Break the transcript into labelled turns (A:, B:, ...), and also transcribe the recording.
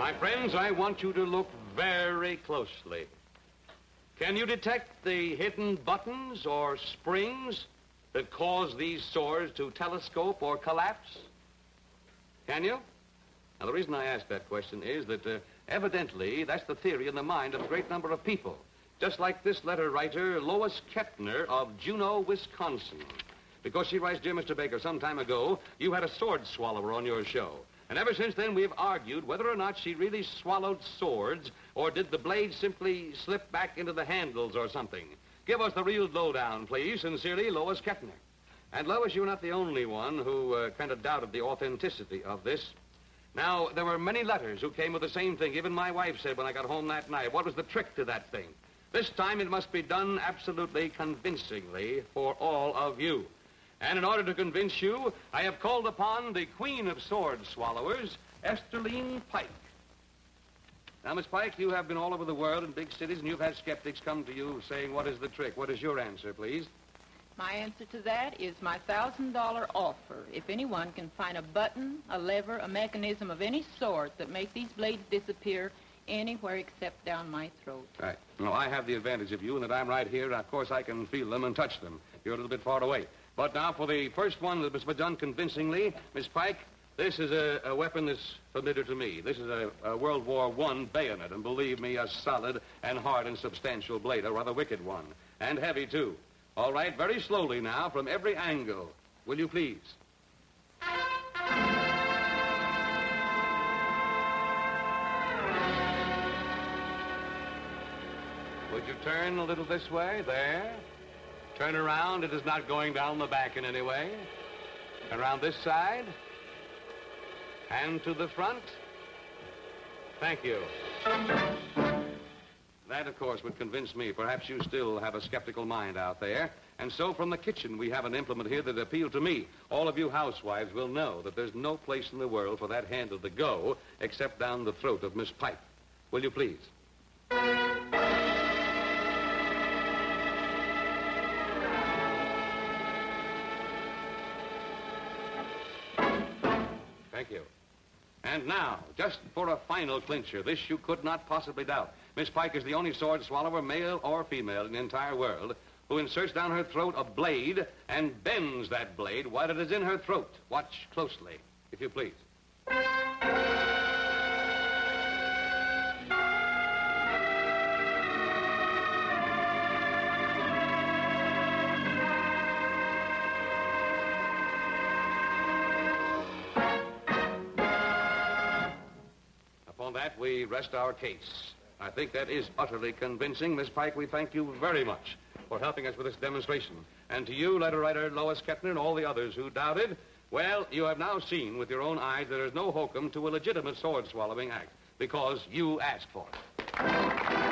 A: My friends, I want you to look very closely. Can you detect the hidden buttons or springs that cause these swords to telescope or collapse? Can you? Now, the reason I ask that question is that evidently that's the theory in the mind of a great number of people. Just like this letter writer, Lois Kettner of Juneau, Wisconsin. Because she writes, "Dear Mr. Baker, some time ago, you had a sword swallower on your show. And ever since then, we've argued whether or not she really swallowed swords or did the blade simply slip back into the handles or something. Give us the real lowdown, please. Sincerely, Lois Kettner." And Lois, you're not the only one who kind of doubted the authenticity of this. Now, there were many letters who came with the same thing. Even my wife said when I got home that night, what was the trick to that thing? This time it must be done absolutely convincingly for all of you. And in order to convince you, I have called upon the queen of sword swallowers, Estelline Pike. Now, Miss Pike, you have been all over the world in big cities, and you've had skeptics come to you saying, what is the trick? What is your answer, please?
B: My answer to that is my $1,000 offer. If anyone can find a button, a lever, a mechanism of any sort that make these blades disappear anywhere except down my throat.
A: Right. Well, I have the advantage of you in that I'm right here, and of course I can feel them and touch them. You're a little bit far away. But now for the first one that was done convincingly, Miss Pike, this is a weapon that's familiar to me. This is a World War I bayonet, and believe me, a solid and hard and substantial blade, a rather wicked one, and heavy, too. All right, very slowly now, from every angle. Will you please? Would you turn a little this way? There. Turn around. It is not going down the back in any way. Around this side. And to the front. Thank you. That, of course, would convince me. Perhaps you still have a skeptical mind out there. And so from the kitchen, we have an implement here that appealed to me. All of you housewives will know that there's no place in the world for that handle to go except down the throat of Miss Pike. Will you please? Thank you. And now, just for a final clincher, this you could not possibly doubt. Miss Pike is the only sword swallower, male or female, in the entire world, who inserts down her throat a blade and bends that blade while it is in her throat. Watch closely, if you please. Upon that, we rest our case. I think that is utterly convincing. Miss Pike, we thank you very much for helping us with this demonstration. And to you, letter writer Lois Kettner, and all the others who doubted, well, you have now seen with your own eyes there is no hokum to a legitimate sword-swallowing act, because you asked for it.